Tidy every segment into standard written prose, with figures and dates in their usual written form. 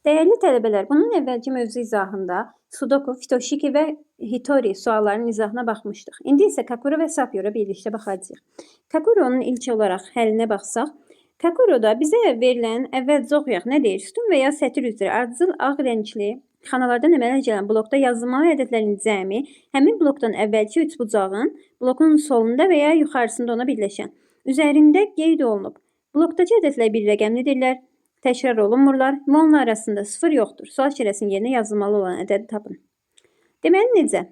Değerli tələbələr, bunun əvvəlki mövzu izahında Sudoku, Fitoshiki və Hitori suallarının izahına baxmışdıq. İndi isə Kakuro və Sapyora birlikdə baxacağıq. Kakuronun ilk olaraq həllinə baxsaq, Kakuroda bizə verilən əvvəlcə oxuyaq nə deyir? Sütun və ya sətir üzrə ardıcıl ağ rəngli xanalardan əmələ gələn blokda yazılmalı ədədlərin cəmi həmin blokdan əvvəlki üç bucağın blokun solunda və ya yuxarısında ona birləşən üzərində qeyd olunub. Blokdakı ədədlər bir rəqəmlidirlər, təkrar olunmurlar və onlar arasında sıfır yoxdur. Sual şirəsinin yerinə yazılmalı olan ədədi tapın. Deməli necə?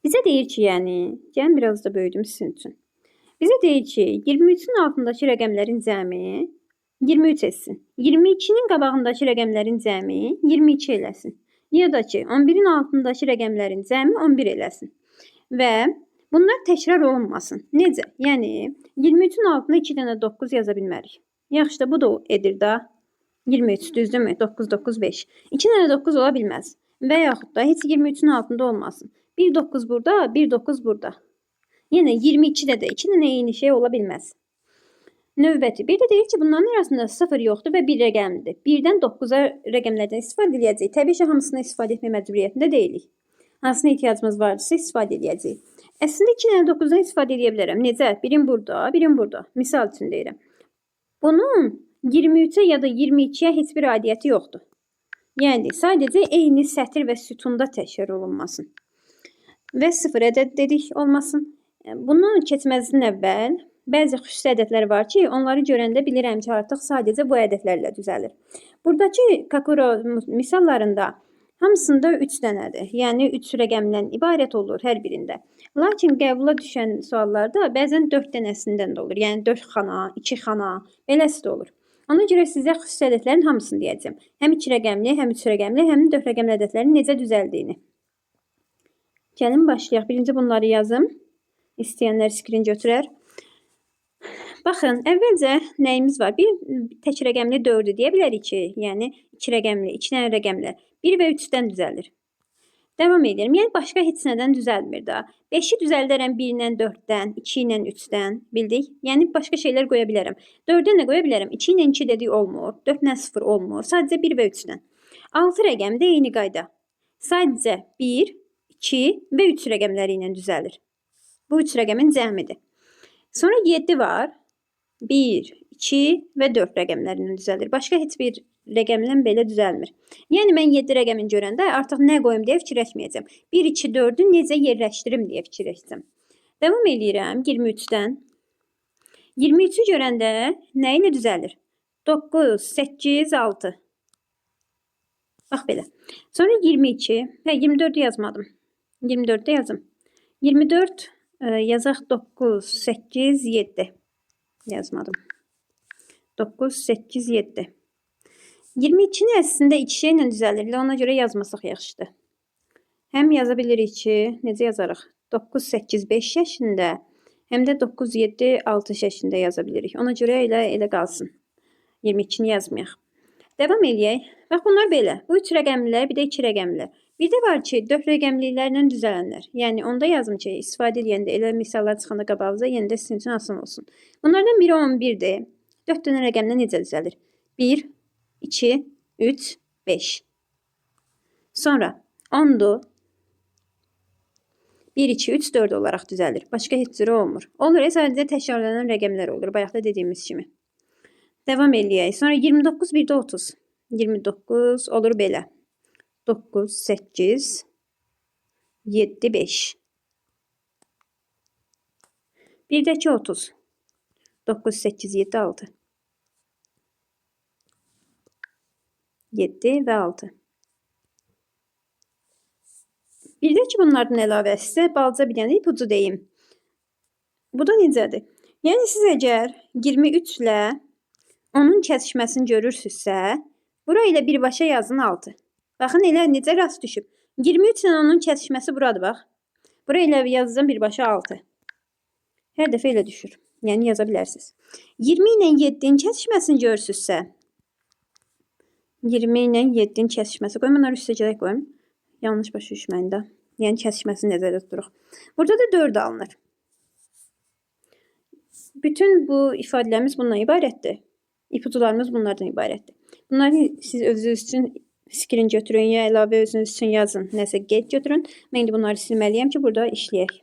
Bizə deyir ki, gəlin biraz da böyüdüm sizin üçün. Bizə deyir ki, 23-ün altındakı rəqəmlərin cəmi 23 etsin. 22-nin qabağındakı rəqəmlərin cəmi 22 eləsin. Ya da ki, 11-in altındakı rəqəmlərin cəmi 11 eləsin. Və bunlar təkrar olunmasın. Necə? Yəni, 23-ün altına 2 dənə 9 yaza bilmərik. Yaxşı da bu da edir da 23, düzdürmü? 9, 9, 5. 2 dənə 9 ola bilməz. Və yaxud da heç 23-ün altında olmasın. 1, 9 burada, 1, 9 burada. Yəni 22-də də 2 dənə eyni şey ola bilməz. Növbəti. Bir də deyir ki, bunların arasında 0 yoxdur və 1 rəqəmlidir. 1-dən 9-a rəqəmlərdən istifadə edəcəyik. Təbii ki, hamısını istifadə etmək məcburiyyətində deyilik. Hansına ehtiyacımız varsa istifadə edəcəyik. Əslində 2 dənə 9-dan istifadə edə bilərəm. Necə? Birin burada, birin burada. Misal üçün deyirəm. Bunun 23-ə ya da 22-yə heç bir aidiyyəti yoxdur. Yəni, sadəcə eyni sətir və sütunda təkrar olunmasın. Və 0 ədəd dedik olmasın. Bunu keçməzdən əvvəl bəzi xüsusi ədədlər var ki, onları görəndə bilirəm ki, artıq sadəcə bu ədədlərlə düzəlir. Buradakı Kakuro misallarında hamısında 3 dənədir. Yəni 3 rəqəmdən ibarət olur hər birində. Lakin qəbula düşən suallarda bəzən 4 dənəsindən də olur. Yəni 4 xana, 2 xana, beləsi də olur. Ona görə sizə xüsusi ədədlərin hamısını deyəcəm. Həm 2 rəqəmli, həm 3 rəqəmli, həm 4 rəqəmli ədədlərin necə düzəldiyini. Gəlin başlayaq. Birinci bunları yazım. İstəyənlər skrin götürər. Baxın, əvvəlcə nəyimiz var? Bir tək rəqəmli 4-ü deyə bilərik ki, yəni 2 rəqəmli, 2 dənə rəqəmlər 1 və 3-dən düzəlir. Davam edirəm. Yəni başqa heç nədən düzəlmir da. 5-i düzəldərəm 1-dən 4-dən, 2-dən 3-dən, bildik? Yəni başqa şeylər qoya bilərəm. 4-dən də qoya bilərəm. 2-dən 2 dedik olmur, 4-dən 0 olmur. Sadəcə 1 və 3-dən. 6 rəqəmi də eyni qayda. Sadəcə 1, 2 və 3 rəqəmləri ilə düzəlir. Bu 3 rəqəmin cəmidir. Sonra 7 var. 1, 2 və 4 rəqəmlərindən düzəlir. Başqa heç bir rəqəmlə belə düzəlmir. Yəni mən 7 rəqəmin görəndə artıq nə qoyum deyə fikirləşməyəcəm. 1, 2, 4-ü necə yerləşdirim deyə fikirləşəcəm. Davam edirəm 23-dən. 23-ü görəndə nə ilə düzəlir? 9, 8, 6. Bax belə. Sonra 22 və 24-ü yazmadım. 24-də yazım. 24 yazaq 9, 8, 7. Yazmadım. 9, 8, 7. 22-ni əslində 2 şeylə düzəlirlər. Ona görə yazmasaq yaxşıdır. Həm yaza bilirik ki, necə yazarıq? 9, 8, 5 şəklində, həm də 9, 7, 6 şəklində yaza bilirik. Ona görə elə qalsın. 22-ni yazmayaq. Davam eləyək. Bax, bunlar belə. Bu 3 rəqəmlilər, bir də 2 rəqəmlilər. Bir də var ki, 4 rəqəmliklərlə düzələnlər. Yəni, onda yazım ki, istifadə edəndə elə misallar çıxanda qabağınıza, yenə də sizin üçün asan olsun. Bunlardan biri 11-dir. 4 dənə rəqəmlə necə düzəlir? 1, 2, 3, 5. Sonra 10-dur. 1, 2, 3, 4 olaraq düzəlir. Başqa heç cürə olmur. Olur, sadəcə təkrarlanan rəqəmlər olur. Bayaqda dediyimiz kimi. Davam eləyək. Sonra 29, bir də 30. 29 olur belə. 9, 8, 7, 5. Bir də ki 30. 9, 8, 7, 6. 7 və 6. Bir də ki bunlardan əlavə sizə balaca bir dənə ipucu deyim. Bu da necədir? Yəni siz əgər 23 ilə onun kəsişməsini görürsünüzsə, bura ilə birbaşa yazın 6. Baxın, elə necə rast düşüb. 23 ilə onun kəsişməsi buradır, bax. Bura ilə yazacağım birbaşa 6. Hər dəfə elə düşür. Yəni yaza bilərsiniz. 20 ilə 7-nin kəsişməsini görürsünüzsə, 20 ilə 7-nin kəsişməsi. Qoyum, bunları üstə gələk qoyum. Yanlış başa düşməyin də. Yəni kəsişməsini nəzərdə tuturuq. Burada da 4 alınır. Bütün bu ifadələrimiz bundan ibarətdir. İpucularımız bunlardan ibarətdir. Bunları siz özünüz üçün screen götürün ya əlavə özünüz üçün yazın. Nəsə qeyd götürün. Mən indi bunları silməliyəm ki, burada işləyək.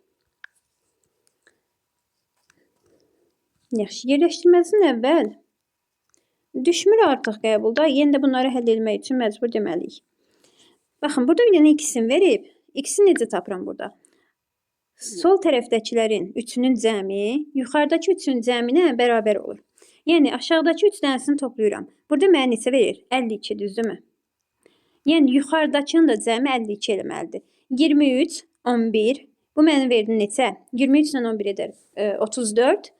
Yaxşı, yerləşdirməsindən əvvəl düşmür artıq qəbulda. Yenə də bunları həll etmək üçün məcbur deməliyik. Baxın, burada bir dənə x-in verib. X-i necə tapıram burada? Sol tərəfdəkilərin üçünün cəmi yuxarıdakı üçün cəminə bərabər olur. Yəni aşağıdakı 3 dənəsini toplayıram. Burada mənə neçə verir? 52, düzdürmü? Yəni yuxarıdakının da cəmi 52 eləməlidir. 23, 11. Bu mənə verdi neçə? 23 ilə 11 edər 34.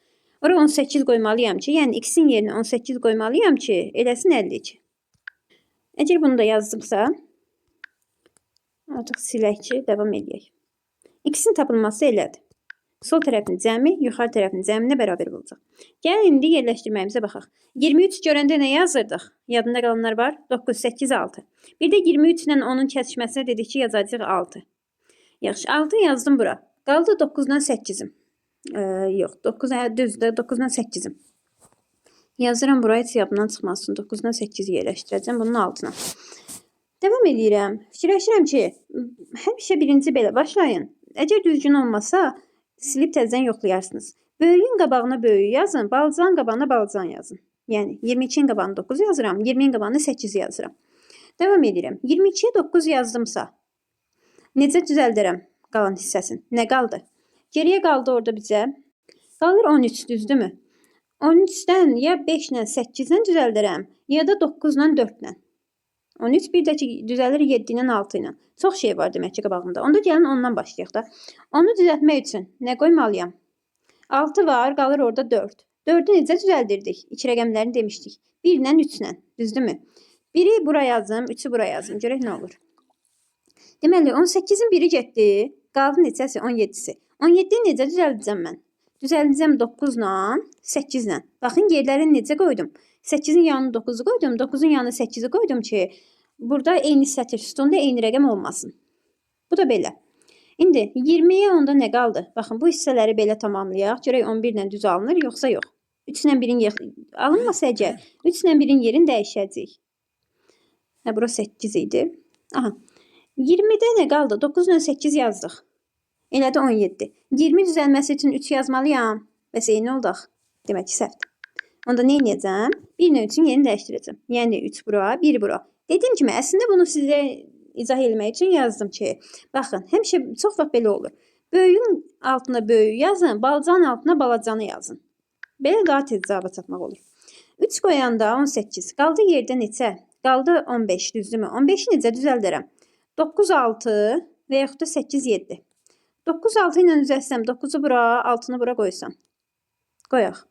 Ora 18 qoymalıyam ki, yəni x-in yerinə 18 qoymalıyam ki, eləsin 52. Əgər bunu da yazdımsa, artıq silək ki, davam edək. X-in tapılması elədir. Sol tərəfin cəmi yuxarı tərəfin cəminə bərabər olacaq. Gəlin indi yerləşdirməyimizə baxaq. 23 görəndə nə yazırdıq? Yadında qalanlar var. 9, 8, 6. Bir də 23 ilə onun kəsişməsinə dedik ki, yazacağıq 6. Yaxşı, 6 yazdım bura. Qaldı 9-dan 8-im. Yox, 9 düzdür, 9-dan 8-im. Yazıram buraya, heç yadımdan çıxmasın. 9-dan 8-i yerləşdirəcəm bunun altına. Devam edirəm. Fikirləşirəm ki, həmişə birinci belə başlayın. Əgər düzgün olmasa, silib təzədən yoxlayarsınız. Böyüyün qabağına böyüyü yazın, balacanın qabağına balacan yazın. Yəni 22-nin qabağına 9 yazıram, 20-nin qabağına 8 yazıram. Devam edirəm. 22-yə 9 yazdımsa, necə düzəldərəm qalan hissəsini? Nə qaldı? Geriyə qaldı orada bizə. Qalır 13, düzdürmü? 13-dən ya 5 ilə 8-dən düzəldərəm, ya da 9 ilə 4 ilə. 13 bir də ki, düzəlir 7 ilə 6 ilə. Çox şey var demək ki qabağımda. Onda gəlin ondan başlayaq da. Onu düzəltmək üçün nə qoymalıyam? 6 var, qalır orada 4. 4-ü necə düzəldirdik? 2 rəqəmlərini demişdik. 1 ilə 3 ilə, düzdürmü? 1-i bura yazım, 3-ü bura yazım. Görək nə olur. Deməli, 18-in biri getdi. Qaldı neçəsi? 17-si. 17-yi necə düzəldəcəm mən? Düzəldəcəm 9 ilə, 8 ilə. Baxın, yerlərini necə qoydum? 8-in yanına 9-u qoydum, 9-un yanına 8-i qoydum ki, burada eyni sətr sütunda eyni rəqəm olmasın. Bu da belə. İndi 20-yə onda nə qaldı? Baxın, bu hissələri belə tamamlayaq. Görək 11 ilə düz alınır, yoxsa yox. 3 ilə 1-in alınmasa əgər, 3 ilə 1-in yerini dəyişəcəyik. Bura 8 idi. Aha. 20-də nə qaldı? 9 ilə 8 yazdıq. Elədi 17. 20 düzəlməsi üçün 3 yazmalıyam. Bəs eyni oldaq. Demək ki, səhvdir. Onda nə edəcəm? 1 ilə 3-ün yerini dəyişdirəcəm. Yəni 3 bura, 1 bura. Dediyim kimi, əslində bunu sizə izah etmək üçün yazdım ki, baxın, həmişə çox vaxt belə olur. Böyüyün altına böyüyü yazın, balacanın altına balacanı yazın. Belə daha tez cavaba çatmaq olur. 3 qoyanda 18. Qaldı yerdə neçə? Qaldı 15, düzdürmü? 15-i necə düzəldərəm? 9, 6 və yaxud da 8, 7. 9, 6 ilə düzəlsəm, 9-u bura, 6-nı bura qoysam. Qoyaq.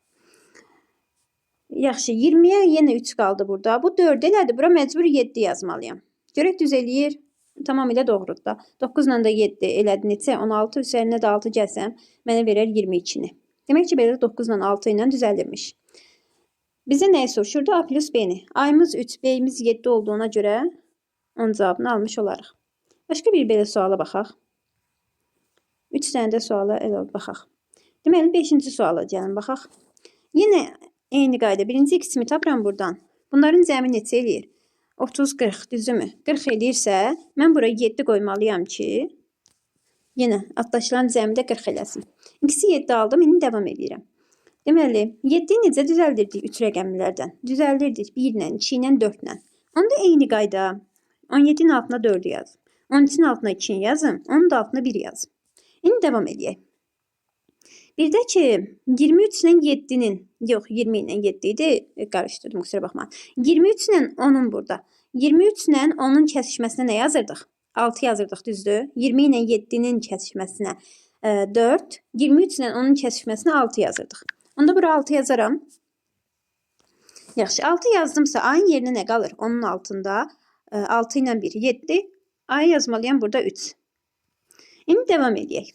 Yaxşı, 20-yə yenə 3 qaldı burada. Bu 4 elədir. Bura məcbur 7 yazmalıyam. Görək düz eləyir. Tamamilə doğrudur da. 9 ilə də 7 elədi neçə? 16 üzərinə də 6 gəlsəm, mənə verər 22-ni. Demək ki, belə 9 ilə 6 ilə düzəlirmiş. Bizə nəyi soruşurdu? A plus B-ni. Ayımız 3, B-imiz 7 olduğuna görə onun cavabını almış olarıq. Başqa bir belə suala baxaq. 3 dənə də suala elə baxaq. Deməli, 5-ci suala gəlin baxaq. Yenə eyni qayda. Birinci x-imi tapıram buradan. Bunların cəmi neçə eləyir? 30, 40, düzdürmü? 40 eləyirsə, mən buraya 7 qoymalıyam ki, yenə addaşların cəmi də 40 eləsin. İkisi 7 aldım, indi davam edirəm. Deməli, 7-yi necə düzəldirdik 3 rəqəmlərdən? Düzəldirdik 1 ilə, 2 ilə, 4 ilə. Onda eyni qayda. 17-nin altına 4 yazım. 13-ün altına 2 yazım, onun da altına 1 yazım. İndi davam edək. Bir də ki, 23 ilə 7-nin, yox 20 ilə 7 idi, qarışdırdım, kusura baxma. 23 ilə 10-un burada. 23 ilə 10-un kəsişməsinə nə yazırdıq? 6 yazırdıq, düzdür? 20 ilə 7-nin kəsişməsinə 4, 23 ilə 10-un kəsişməsinə 6 yazırdıq. Onda bura 6 yazaram. Yaxşı, 6 yazdımsa ayın yerinə nə qalır? Onun altında 6 ilə 1, 7. Ayı yazmalıyam burada 3. İndi devam edək.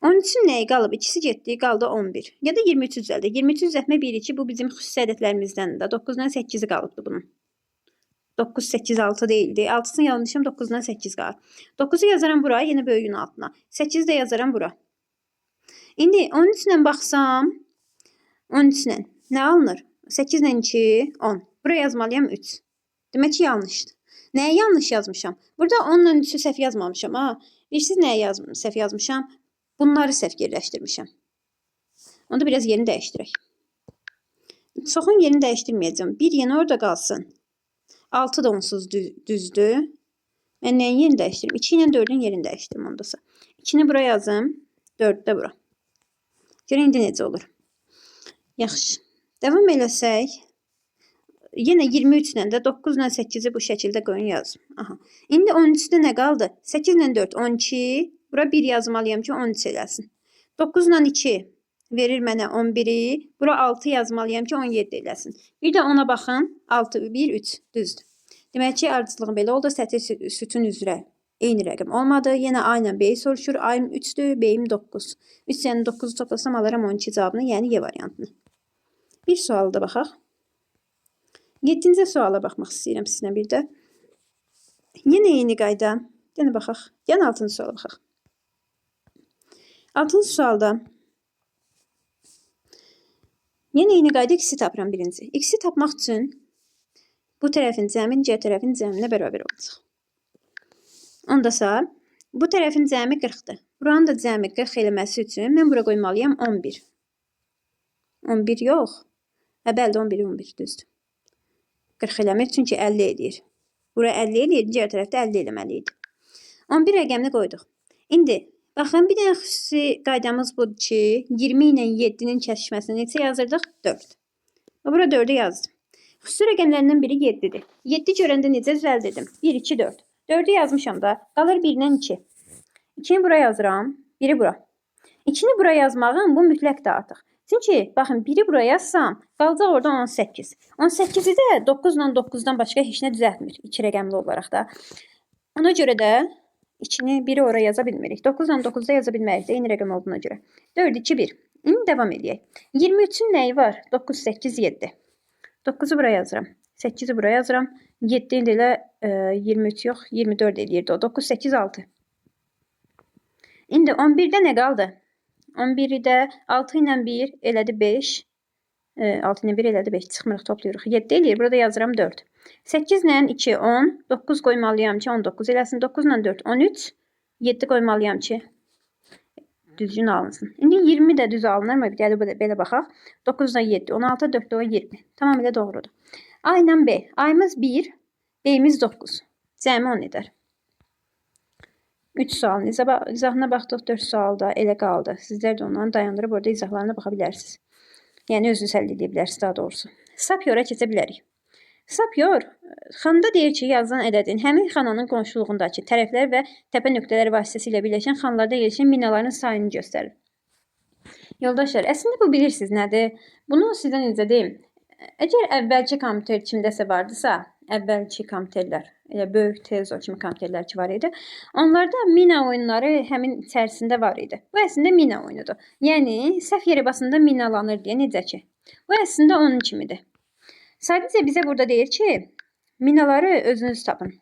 13-ün nəyi qalıb? İkisi getdi, qaldı 11. Ya da 23 düzəldi. 23 düzəltmə 1, 2 bu bizim xüsusi ədədlərimizdəndir. 9-dan 8-i qalıbdı bunun. 9, 8, 6 değildi. 6'sını yanlışım, 9'dan 8 qalır. 9'u yazaram buraya, yenə böyüyün altına. 8'i də yazaram bura. İndi 13 ilə baxsam, 13 ilə nə alınır? 8 ilə 2, 10. Buraya yazmalıyam 3. Demək ki, yanlışdır. Nəyi yanlış yazmışam? Burada 10-la 3-ü səhv yazmamışam. Bilirsiniz nəyi səhv yazmışam? Bunları səhv yerləşdirmişəm. Onda biraz yerini dəyişdirək. Çoxun yerini dəyişdirməyəcəm. 1 yenə orada qalsın. 6 da onsuz düzdür. Mən nəyin yerini dəyişdirim? 2 ilə 4-ün yerini dəyişdirim ondasa. 2-ni bura yazım. 4-ü də bura. Görün indi necə olur. Yaxşı. Davam eləsək. Yenə 23 ilə də 9 ilə 8-i bu şəkildə qoyun yazım. Aha. İndi 13-də nə qaldı? 8 ilə 4 12. Bura 1 yazmalıyam ki 13 eləsin. 9 ilə 2 verir mənə 11'i. Bura 6 yazmalıyam ki 17 eləsin. Bir də ona baxın. 6, 1, 3 düzdür. Demək ki ardıcılığım belə oldu. Sətir sütun üzrə eyni rəqəm olmadı. Yenə A ilə B'yi soruşur. A'm 3'dür, B'm 9. 3 yəni 9'u toplasam alaram 12 cavabını, yəni Y variantını. Bir sualı da baxaq. 7-ci suala baxmaq istəyirəm sizinlə bir də. Yenə eyni qayda. Yenə baxaq. Yəni 6-cı suala baxaq. 6-cı sualda yenə eyni qayda x'i tapıram birinci. X'i tapmaq üçün bu tərəfin cəmi digər tərəfin cəminə bərabər olacaq. Ondasa bu tərəfin cəmi 40'dır. Buranın da cəmi 40 eləməsi üçün mən bura qoymalıyam 11. 11 yox. Bəli 11 düzdür. 40 eləmir çünki 50 edir. Bura 50 edir, digər tərəfdə 50 eləməli idi. 11 rəqəmini qoyduq. İndi baxın bir dənə xüsusi qaydamız budur ki, 20 ilə 7'nin kəsişməsini neçə yazırdıq? 4. Bura 4'ü yazdım. Xüsusi rəqəmlərindən biri 7'dir. 7 görəndə necə düzəldirdim? 1, 2, 4. 4'ü yazmışam da. Qalır 1 ilə 2. 2'ni bura yazıram. 1'i bura. 2'ni bura yazmağım bu mütləqdir artıq. Çünki baxın 1'i bura yazsam qalacaq orada 18. 18'i də 9 ilə 9'dan başqa heç nə düzəltmir. 2 rəqəmli olaraq da. Ona görə də 2'ni 1'i oraya yaza bilmirik. 9 ilə 9'da yaza bilmərik də eyni rəqəm olduğuna görə. 4, 2, 1. İndi devam edək. 23'ün nəyi var? 9, 8, 7. 9'u bura yazıram. 8'i bura yazıram. 7 ilə 23 yox, 24 eləyirdi o. 9, 8, 6. İndi 11'də nə qaldı? 11'də 6 ilə 1 elədi 5. 6 ilə 1 elədi 5. Çıxmırıq, toplayırıq. 7 eləyir. Burada yazıram 4. 8 ilə 2, 10. 9 qoymalıyam ki 19 eləsin. 9 ilə 4, 13. 7 qoymalıyam ki düzgün alınsın. İndi 20 də düz alınırmı? Bir də belə baxaq. 9 ilə 7, 16, 4 də 20. Tamamilə doğrudur. A ilə B. A'mız 1, B'miz 9. Cəmi 10 edər. 3 sualın izahına baxdıq, 4 sualda elə qaldı. Sizlər də ondan dayandırıb orada izahlarına baxa bilərsiniz. Yəni özünüz həll edə bilərsiniz daha doğrusu. Sapyor'a keçə bilərik. Sapyor xanada deyir ki, yazılan ədədin həmin xananın qonşuluğundakı tərəflər və təpə nöqtələri vasitəsilə birləşən xanalarda yerləşən minaların sayını göstərir. Yoldaşlar, əslində bu bilirsiniz nədir? Bunu sizə necə deyim? Əgər əvvəlki kompüter kimdəsə vardısa, əvvəlki kompüterlər, elə böyük televizor kimi kompüterlər ki var idi, onlarda mina oyunları həmin içərisində var idi. Bu əslində mina oyunudur. Yəni səhv yerə basında minalanır deyə necə ki. Bu əslində onun kimidir. Sadəcə bizə burada deyir ki, minaları özünüz tapın.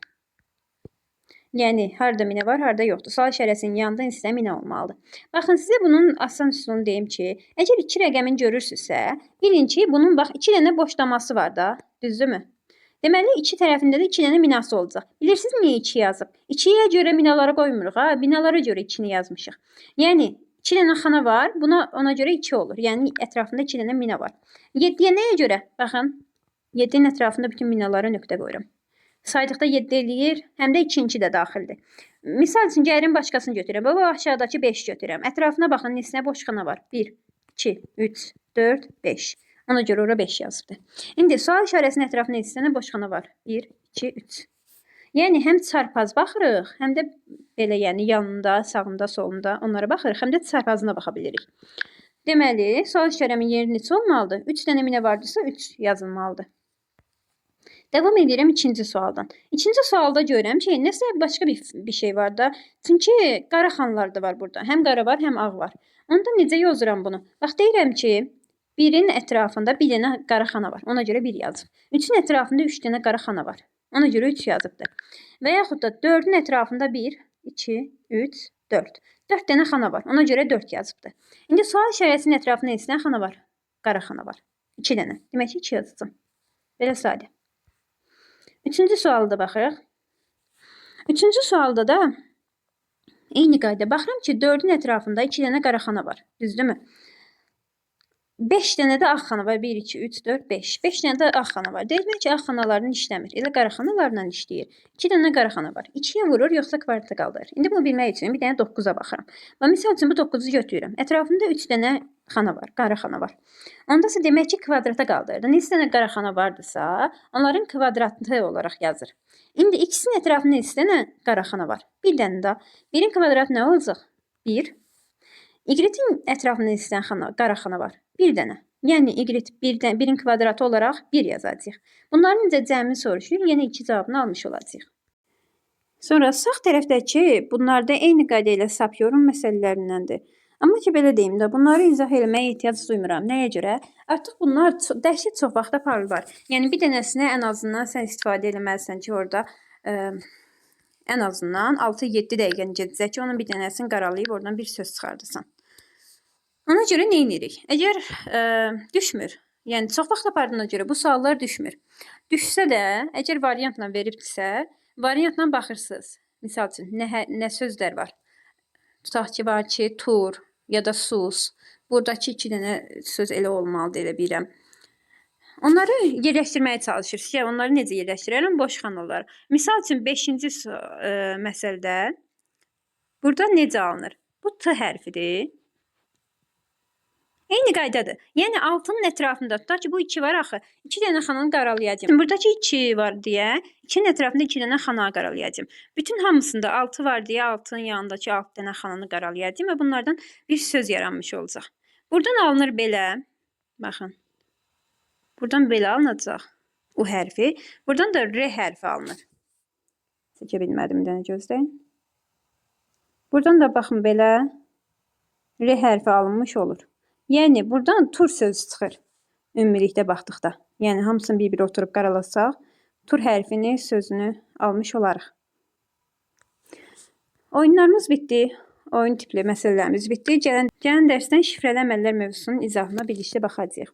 Yəni harda mina var, harda yoxdur. Sual işarəsinin yanında sizə mina olmalıdır. Baxın, sizə bunun asan üsulunu deyim ki, əgər 2 rəqəmin görürsünüzsə, bilin ki, bunun bax 2 dənə boşlaması var da, düzdürmü? Deməli 2 tərəfində də 2 dənə minası olacaq. Bilirsiniz niyə 2 yazıb? 2-yə görə minalara qoymuruq, ha? Binalara görə 2-ni yazmışıq. Yəni 2 dənə xana var, ona görə 2 olur. Yəni ətrafında 2 dənə mina var. 7-yə nəyə görə? Baxın, 7'nin ətrafında bütün minalara nöqtə qoyuram. Saydıqda 7 eləyir, həm də 2-ci də daxildir. Misal üçün gəlirin başqasını götürürəm. Baba aşağıdakı 5 götürürəm. Ətrafına baxın, neçə boş xana var? 1, 2, 3, 4, 5. Ona görə ora 5 yazıbdır. İndi sual işarəsinin ətrafında neçə dənə boş xana var? 1, 2, 3. Yəni həm çarpaz baxırıq, həm də belə yəni yanında, sağında, solunda onlara baxırıq, həm də çarpazına baxa bilirik. Deməli, sual işarəmin yeri neçə olmalıdır? 3 dənə minə vardısa 3 yazılmalıdır. Devam edirəm ikinci sualdan. İkinci sualda görürəm ki, nəsə başqa bir şey var da. Çünki qara xanlar da var burada. Həm qara var, həm ağ var. Onda necə yozuram bunu? Bax, deyirəm ki, 1'in ətrafında bir dənə qara xana var. Ona görə 1 yazıb. 3'ün ətrafında 3 dənə qara xana var. Ona görə 3 yazıbdır. Və yaxud da 4'ün ətrafında 1, 2, 3, 4. 4 dənə xana var. Ona görə 4 yazıbdır. İndi sual işarəsinin ətrafında neçə dənə xana var? Qara xana var. 2 dənə. Demək ki, 2 yazacağım. Belə sadə. Üçüncü sualda baxırıq. Üçüncü sualda da eyni qayda. Baxıram ki, 4-ün ətrafında 2 dənə qaraxana var. Düzdürmü? 5 dənə də ağ xana var. 1, 2, 3, 4, 5. 5 dənə də ağ xana var. Demək ki, ağ xanalarla işləmir. Elə qaraxanalarla işləyir. 2 dənə qaraxana var. 2-yə vurur, yoxsa kvadrata qaldır. İndi bunu bilmək üçün bir dənə 9-a baxıram. Və misal üçün bu 9-u götürürəm. Ətrafında 3 dənə xana var, qaraxana var. Ondasa demək ki, kvadrata qaldırdı. Neçə dənə qaraxana vardırsa, onların kvadratı olaraq yazır. İndi ikisinin ətrafında neçə dənə qaraxana var? Bir dənə də. Birin kvadratı nə olacaq? 1. Y-in ətrafında neçə dənə qaraxana var? Bir dənə. Yəni Y birin kvadratı olaraq 1 yazacağıq. Bunların necə cəmini soruşur. Yenə 2 cavabını almış olacağıq. Sonra sağ tərəfdəki bunlar da eyni qayda ilə sapyorum məsələlərindəndir. Amma ki, belə deyim də, bunları izah eləməyə ehtiyac duymuram. Nəyə görə? Artıq bunlar dəhşət çox vaxt aparırlar. Yəni bir dənəsinə ən azından sən istifadə eləməlisən ki, orada ən azından 6-7 dəqiqəni gedəcək ki, onun bir dənəsini qaralayıb oradan bir söz çıxardırsan. Ona görə nə edirik? Əgər düşmür, yəni çox vaxt apardığına görə bu suallar düşmür. Düşsə də, əgər variantla veribdirsə, variantla baxırsınız. Misal üçün, nə sözlər var? Tutaq ki, var ki, tur ya da sus. Buradakı 2 dənə söz elə olmalıdır, elə bilirəm. Onları yerləşdirməyə çalışırsınız. Onları necə yerləşdirərəm? Boş xanalar. Misal üçün, 5-ci məsələdə burada necə alınır? Bu T hərfidir. Eyni qaydadır. Yəni 6-nın ətrafında tutaq ki, bu 2 var axı. 2 dənə xananı qaralayacağım. Buradakı 2 var deyə 2-nin ətrafında 2 dənə xana qaralayacağım. Bütün hamısında 6 var deyə 6-nın yanındakı 6 dənə xananı qaralayacağım və bunlardan bir söz yaranmış olacaq. Buradan alınır belə. Baxın. Buradan belə alınacaq. U hərfi. Buradan da R hərfi alınır. Çəkə bilmədim, bir dənə gözləyin. Buradan da baxın belə R hərfi alınmış olur. Yəni, buradan tur sözü çıxır. Ümumilikdə baxdıqda. Yəni, hamısını bir-bir oturub qaralasaq, tur hərfini, sözünü almış olarıq. Oyunlarımız bitdi. Oyun tipli məsələlərimiz bitdi. Gələn dərsdən şifrəli əməllər mövzusunun izahına birlikdə baxacağıq.